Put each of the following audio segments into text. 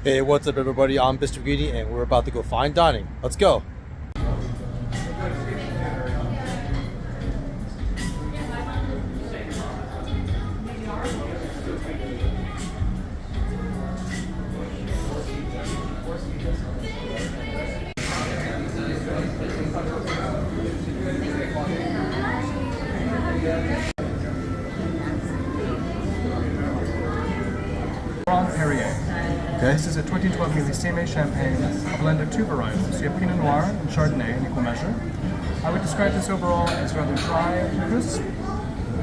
Hey, what's up everybody? I'm Mr. Greedy and we're about to go fine dining. Let's go. Okay. This is a 2012 Michelin champagne, a blend of two varietals. So you have Pinot Noir and Chardonnay in equal measure. I would describe this overall as rather dry and crisp.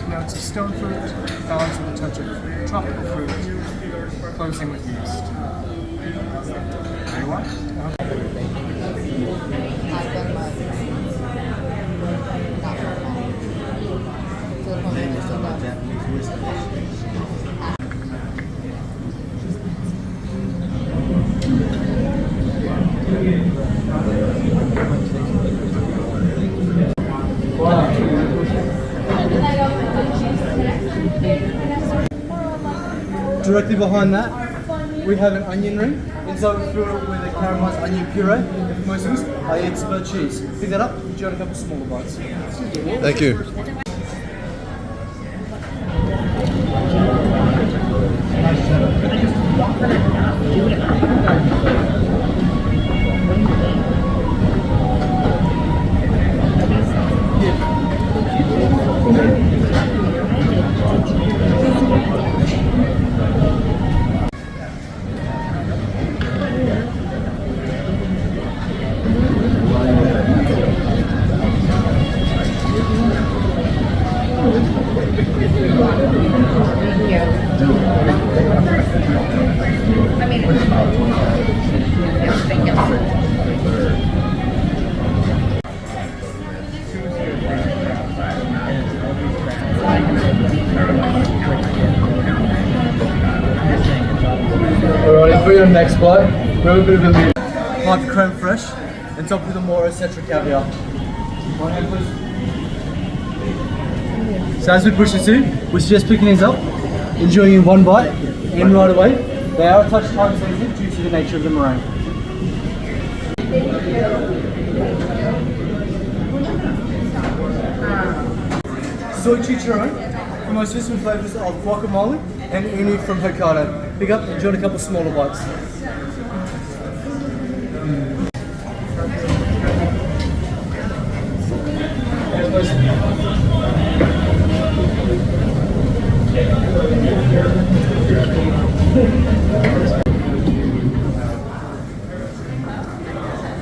Notes of stone fruit, balanced with a touch of tropical fruit, closing with yeast. There you are. Directly behind that, we have an onion ring. Inside we fill it with a caramelized onion puree. If most of us, I add some cheese. Pick that up, enjoy a couple smaller bites. Thank you. Alright, for your next bite, grab a bit of a hot creme fraiche and top with a more etc. caviar. One hand, please. So as we push this in, we suggest picking these up, enjoying in one bite, in right away. They are a touch time sensitive due to the nature of the meringue. Soy chicharron, from our system flavors of guacamole and uni from Hokkaido. Pick up, enjoy a couple smaller bites.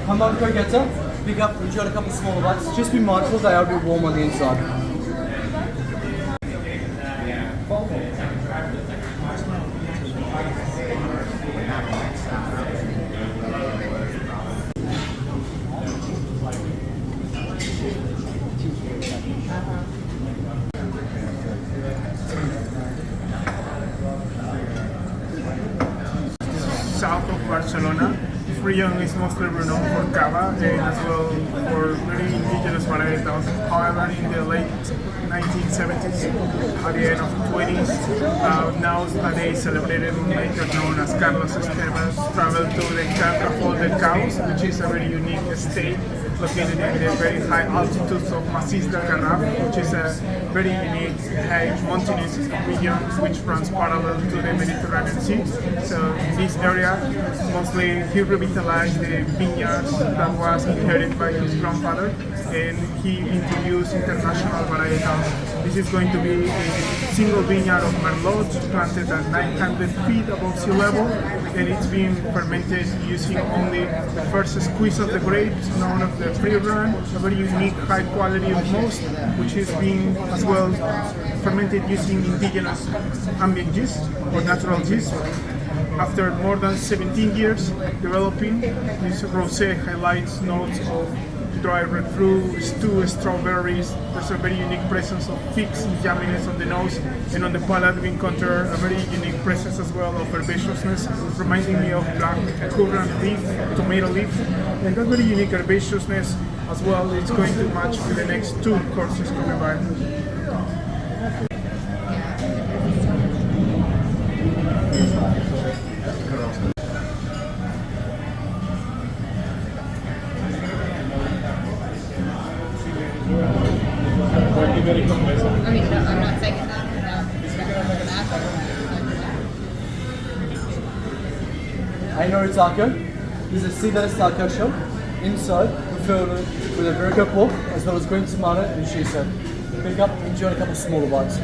Hamburg croqueta, pick up, enjoy a couple smaller bites. Just be mindful they are a bit warm on the inside. South of Barcelona. This region is mostly renowned for cava and as well for very indigenous varietals. However, in the late 1970s, at the end of the 20s, nowadays celebrated maker known as Carlos Esteves traveled to the Carrefour de Caus, which is a very unique estate located in the very high altitudes of Massís del Garraf, which is a very unique high mountainous region which runs parallel to the Mediterranean Sea. So in this area, mostly he revitalized the vineyards that was inherited by his grandfather, and he introduced international varietals. This is going to be a single vineyard of Merlot planted at 900 feet above sea level, and it's being fermented using only the first squeeze of the grapes, known as the free run, a very unique high quality of most, which is being as well fermented using indigenous ambient yeast or natural yeast. After more than 17 years developing, this rosé highlights notes of dry red fruit, stew, strawberries. There's a very unique presence of figs and yumminess on the nose, and on the palate we encounter a very unique presence as well of herbaceousness, reminding me of black currant leaf, tomato leaf, and that very unique herbaceousness as well is going to match with the next two courses coming by. Ainori taco. This is a sea lettuce taco shell. Inside, we filled it with a Verico pork, as well as green tomato and shiso. Pick up and enjoy a couple smaller bites.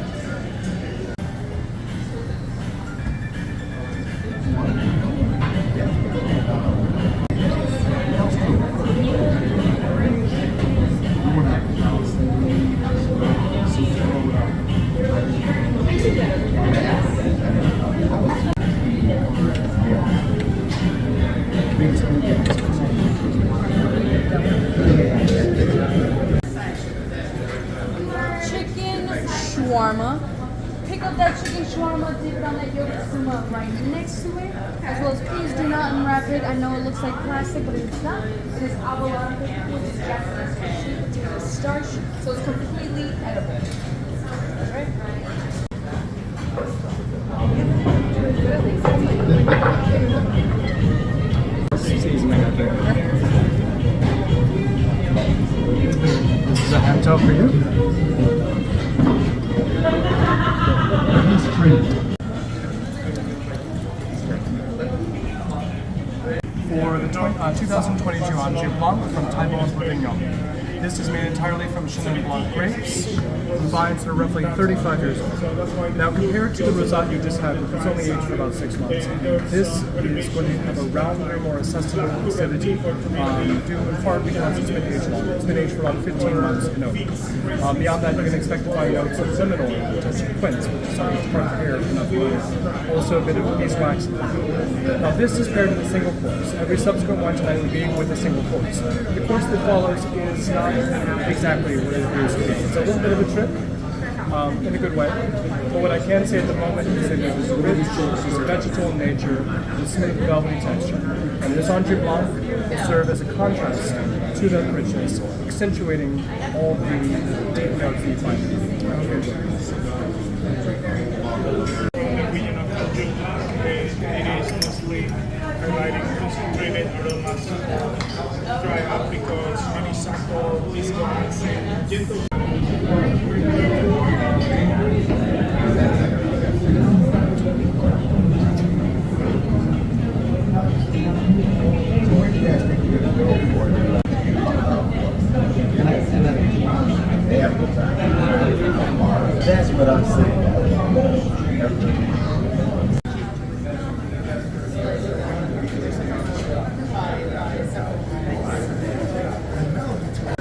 Shawarma. Pick up that chicken shawarma, dip it on that yokozuna right next to it. As well as please do not unwrap it. I know it looks like plastic, but it's not. It is avocado, which is Japanese sweet potato starch, so it's completely edible. Alright? This is a hantel for you. For the 2022 Anjou Blanc from Taibon's Bourguignon. This is made entirely from Chenin Blanc grapes, from vines that are roughly 35 years old. Now compared to the Rosat you just had, which was only aged for about 6 months, this is going to have a rounder, more accessible acidity, due in part because it's been aged longer. It's been aged for about 15 months in oak. Beyond that, you can expect to find notes of lemon oil, which is quince, which is something that's part of the hair, enough oil. Also a bit of beeswax. Now this is paired with a single course. Every subsequent wine tonight will be with a single course. The course that follows is not exactly what it appears to be. It's a little bit of a trip, in a good way. But what I can say at the moment is that it is rich, it's vegetal in nature, with smooth velvety texture. And this Anjou Blanc will serve as a contrast to that richness, accentuating all the deep notes that you find. I hope you enjoy this. It is mostly highlighting concentrated aromas, dry apricots, honeysuckle, beeswax, and gentle. That's what I'm saying.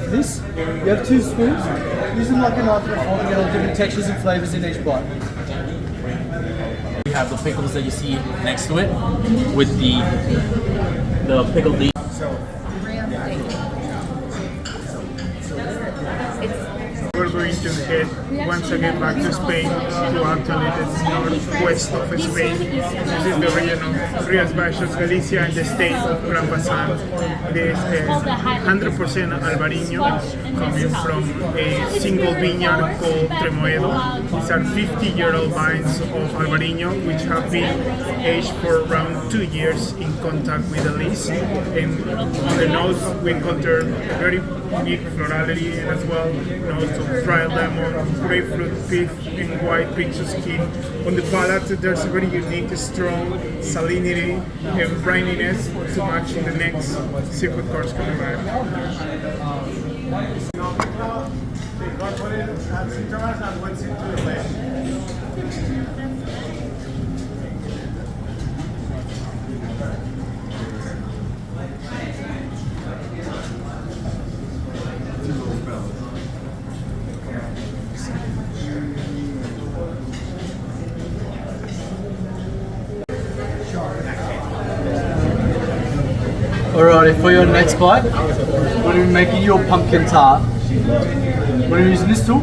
This, you have 2 spoons. Use them like a knife and a fork to get all different textures and flavors in each bite. We have the pickles that you see next to it with the pickled leaf. We're going to head once again back to Spain, to actually the northwest of Spain. This is the region of Rías Baixas, Galicia, and the state of Gran Bassam. This is 100% Albarino, coming from a single vineyard called Tremoedo. These are 50-year-old vines of Albarino, which have been aged for around 2 years in contact with the lees. And on the nose, we encounter very unique florality as well, notes of dried lemon, grapefruit, pith, and white picture skin. On the palate, there's a very unique, strong salinity and brininess to match the next seafood course coming back. Alrighty, for your next bite, we're going to be making you a pumpkin tart. We're going to be using this tool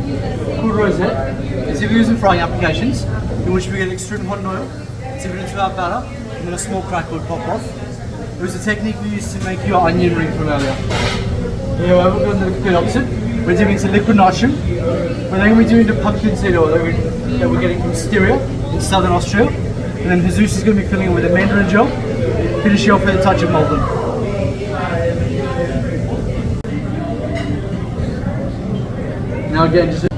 called Rosette. It's if you're using frying applications, in which we get extreme hot oil, dip it into our batter, and then a small crack would pop off. It was a technique we used to make your onion ring from earlier. However, we're going to do the complete opposite. We're dipping into liquid nitrogen. We're then going to be doing the pumpkin seed oil that we're getting from Styria in southern Austria. And then Jesus is going to be filling it with a mandarin gel, finishing off with a touch of Malden. Now again, just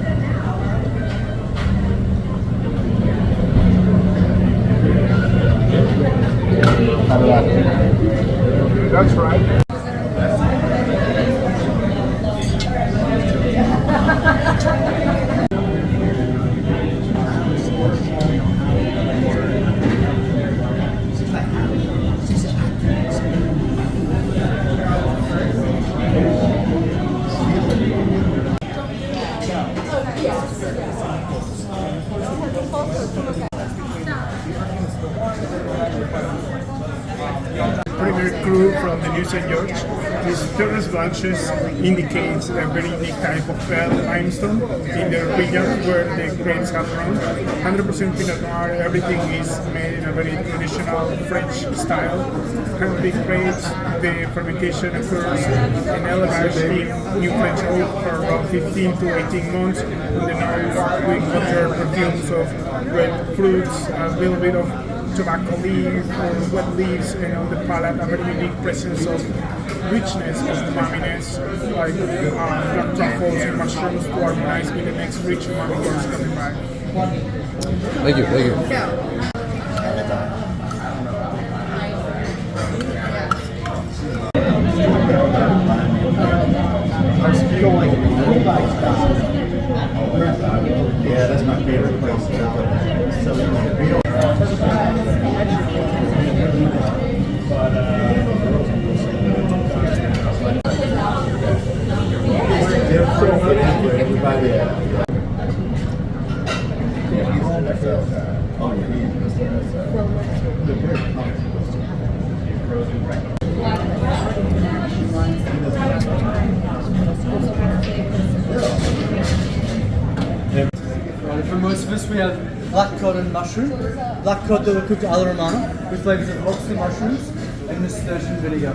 That's right. Premier Cru from the New St. George. This Terras Blanches indicates a very unique type of limestone in the region where the grapes have grown. 100% Pinot Noir, everything is made in a very traditional French style. Handpicked grapes, the fermentation occurs in elevage in New French oak for around 15 to 18 months. On the nose, we capture perfumes of red fruits, a little bit of tobacco leaf or wet leaves, and on the palate a very unique presence of richness of umami-ness, like black truffles and mushrooms to harmonize with the next rich umami course coming by. Thank you, thank you. Yeah, that's my favorite place. So we don't. For most of us, we have black cod and mushroom. Black cod that were cooked a la romana with flavors of lobster mushrooms and nasturtium vinegar.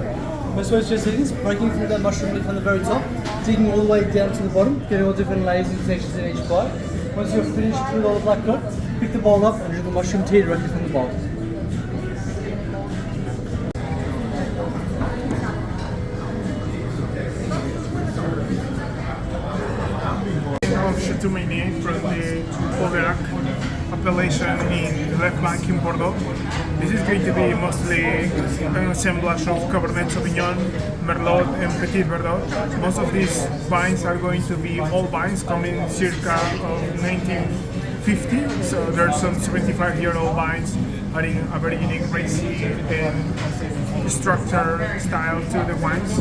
Most ways just eating is breaking through that mushroom leaf on the very top, digging all the way down to the bottom, getting all different layers and textures in each bite. Once you're finished with all the black cod, pick the bowl up and drink the mushroom tea directly from the bowl. Of Chateau Meunier from the Auvergne appellation in the left flank in Bordeaux. This is going to be mostly an assemblage of Cabernet Sauvignon, Merlot and Petit Verdot. Most of these vines are going to be old vines coming circa of 1950, so there's some 75-year-old vines adding a very unique racy and structure style to the wines.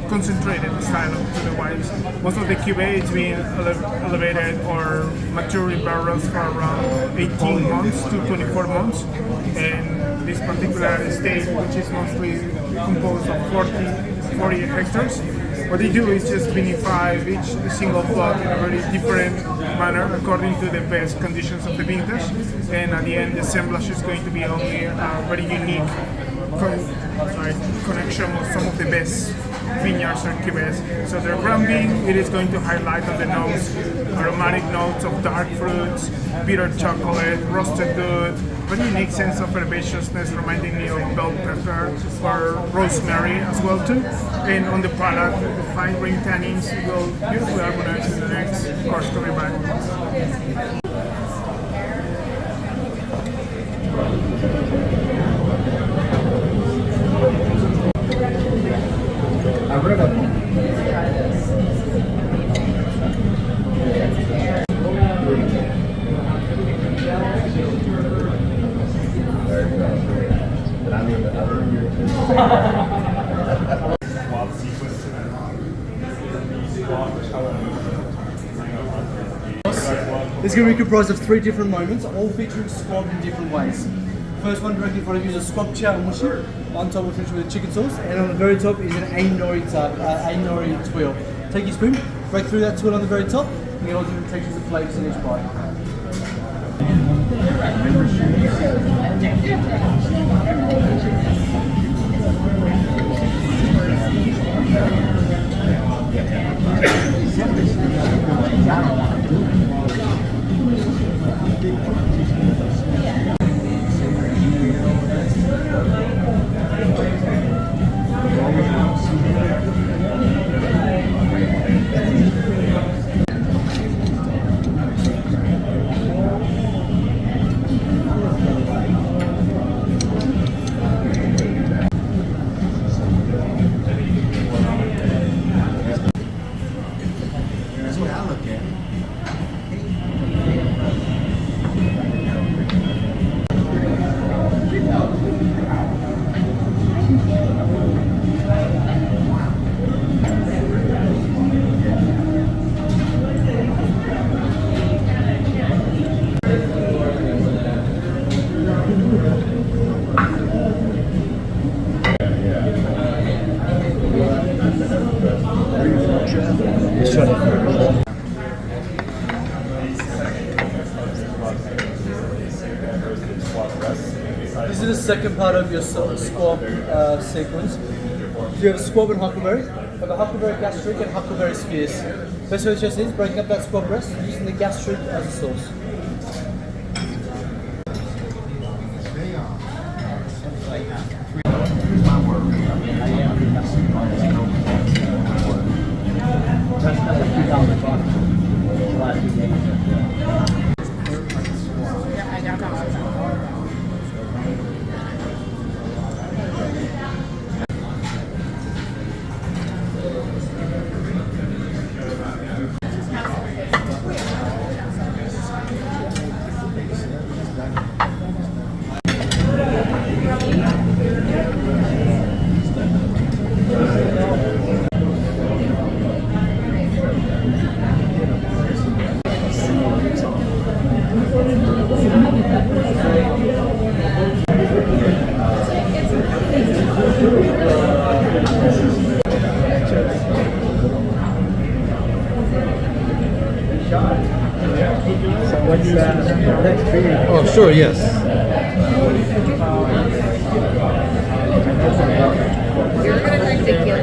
Concentrated style to the wines. Most of the cuvee is being elevated or mature in barrels for around 18 months to 24 months, and this particular estate, which is mostly composed of 40 hectares, what they do is just vinify each single plot in a very different manner according to the best conditions of the vintage, and at the end the assemblage is going to be only a very unique connection with some of the best vineyards and cuvées. So the branding, it is going to highlight on the nose aromatic notes of dark fruits, bitter chocolate, roasted wood, very unique sense of herbaceousness reminding me of bell pepper or rosemary as well too. And on the palate, the fine grain tannins will beautifully harmonize in the next course coming by. It's going to be comprised of 3 different moments, all featuring squab in different ways. First one directly in front of you is a squab chow mushi. On top we're finished with a chicken sauce, and on the very top is an nori tuile. Take your spoon, break through that tuile on the very top, and get all different textures and flavours in each bite. second part of your squab sequence. So you have a squab and huckleberry. You have a huckleberry gastric and huckleberry spheres. Best way to test is breaking up that squab breast using the gastric as a sauce. Oh, sure, yes. You're gonna drink tequila.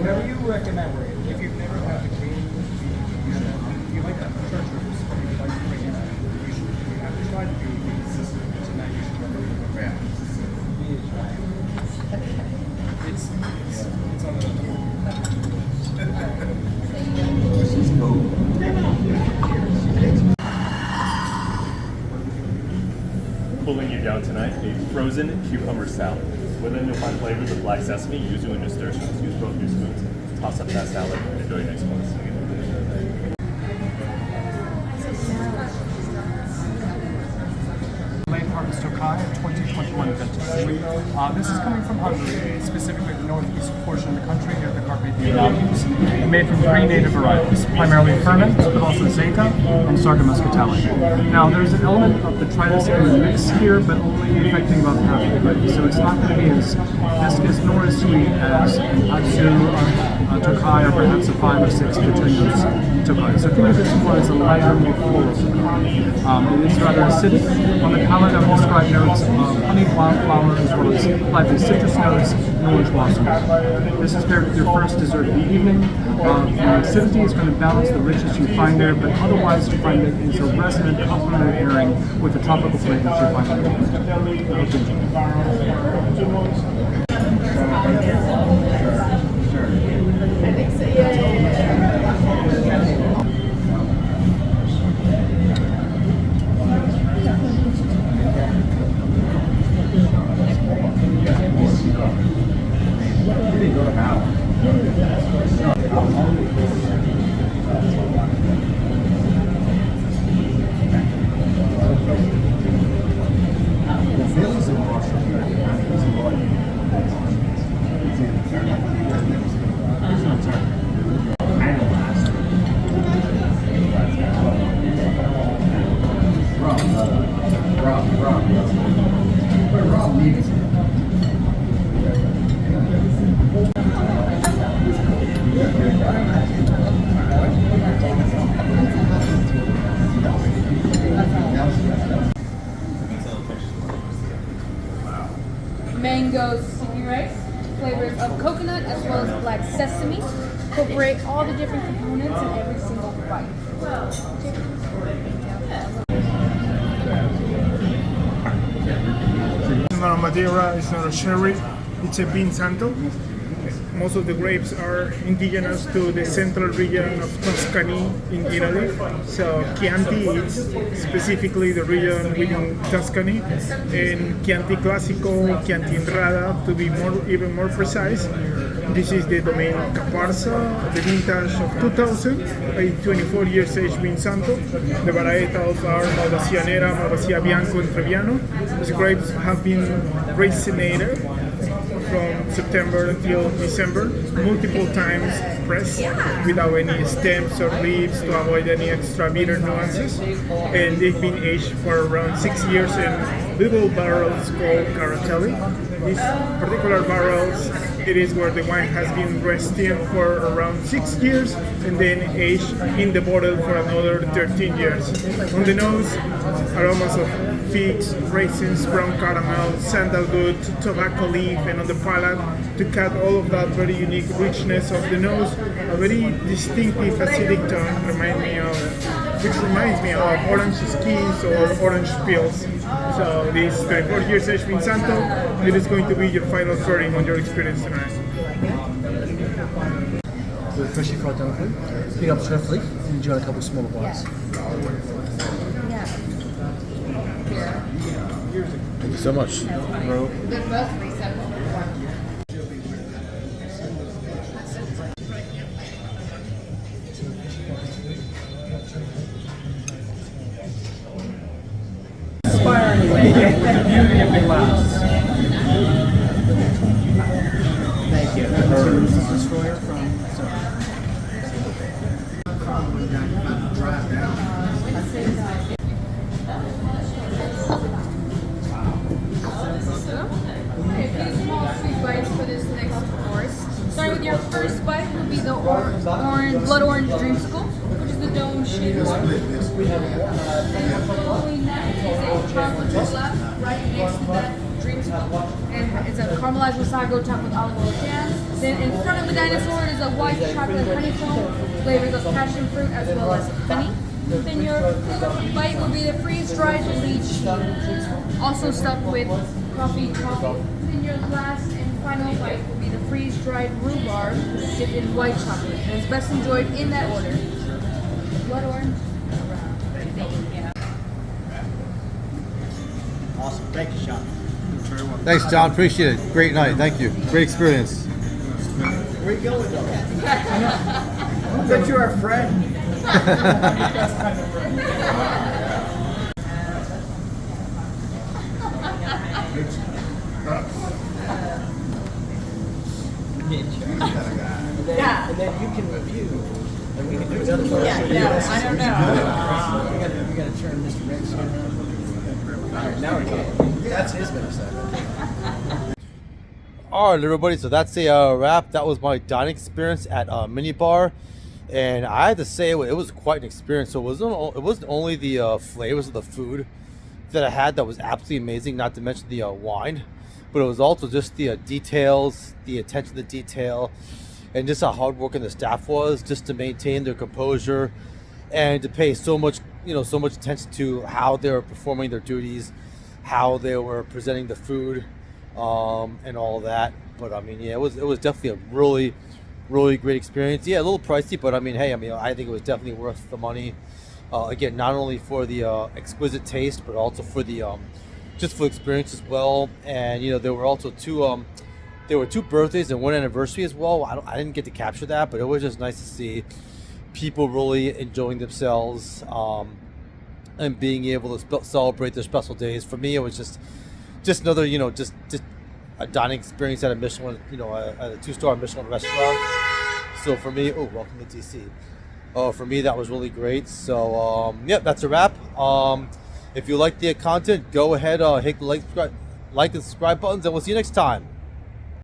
Whatever you recommend, if you've never had the green beef, if you like that chartreuse, or you like the green, you have to try the green beef. Tonight you should try the green beef. It's on the Pulling you down tonight, a frozen cucumber salad. Within you'll find flavors of black sesame, yuzu, and nasturtiums. Use both your spoons. Toss up that salad and enjoy your next course. Late Harvest Tokai, a 2021 vintage. This is coming from Hungary, specifically the northeast portion of the country near the Carpathian Mountains. Made from three native varieties, primarily Ferment, but also Zeta and Sarda muscatale. Now, there's an element of detritus in the mix here, but only affecting about half the grain. So it's not going to be as viscous nor as sweet as Atsu, Tokai, or perhaps a 5 or 6 Petunias Tokai. So think of this more as a lighter, more floral Tokai. It is rather acidic. On the palate, I would describe notes of honeyed wildflower as well as lively citrus notes and orange blossoms. This is paired with your first dessert of the evening. The acidity is going to balance the richness you find there, but otherwise you find it is a resonant, complementary pairing with the tropical flavors you find in the roast. I hope you enjoy. Mango sticky rice, flavors of coconut as well as black sesame. Incorporate all the different components in every single bite. It's not a Madeira, it's not a sherry, it's a bean santo. Most of the grapes are indigenous to the central region of Tuscany in Italy. So Chianti is specifically the region within Tuscany, and Chianti Classico, Chianti Enrada, to be even more precise, This is the domain Caparsa, the vintage of 2000, a 24 years age Vin Santo. The varietals are Malvasia Nera, Malvasia Bianco, and Trebbiano. These grapes have been racinated from September until December, multiple times pressed without any stems or leaves to avoid any extra bitter nuances. And they've been aged for around 6 years in little barrels called Caratelli. These particular barrels, it is where the wine has been resting for around 6 years and then aged in the bottle for another 13 years. On the nose, aromas of figs, raisins, brown caramel, sandalwood, tobacco leaf, and on the palate, to cut all of that very unique richness of the nose, a very distinctive acidic tone which reminds me of orange skis or orange peels. So this 24 years age Vin Santo, it is going to be your final pairing on your experience tonight. With freshly fried dumpling, pick up swiftly and enjoy a couple of smaller bites. Thank you so much. The beauty of the glass. Thank you. This is Destroyer from Okay, a few small sweet bites for this next course. Starting with your first bite will be the blood orange dreamsicle, which is the dome shaped one. And following that is a chocolate jalap right next to that dreamsicle. And it's a caramelized wasago topped with olive oil jam. Then in front of the dinosaur is a white chocolate honeycomb flavored with passion fruit as well as honey. Then your fourth bite will be the freeze-dried lychee, also stuffed with coffee. Then your last and final bite will be the freeze-dried rhubarb dipped in white chocolate, and it's best enjoyed in that order. Blood orange. Awesome. Thank you, Sean. Thanks, John. Appreciate it. Great night. Thank you. Great experience. Where are you going with that? I thought you were a friend. Yeah. And then you can review, and we can do another one. Yeah, I don't know. We gotta turn Mr. Rex around. All right, now we're good. That's his Minnesota. All right, everybody. So that's a wrap. That was my dining experience at Minibar, and I had to say it was quite an experience. So it wasn't only the flavors of the food that I had that was absolutely amazing, not to mention the wine, but it was also just the details, the attention to detail, and just how hardworking the staff was just to maintain their composure and to pay so much attention to how they were performing their duties, how they were presenting the food, and all that. But I mean, yeah, it was definitely a really, really great experience. Yeah, a little pricey, but I mean, hey, I think it was definitely worth the money. Again, not only for the exquisite taste, but also for the just for the experience as well. And there were also two birthdays and one anniversary as well. I didn't get to capture that, but it was just nice to see people really enjoying themselves and being able to celebrate their special days. For me, it was just another just a dining experience at a Michelin, at a 2-star Michelin restaurant. So for me, welcome to DC. For me, that was really great. So that's a wrap. If you like the content, go ahead, hit the like and subscribe buttons, and we'll see you next time.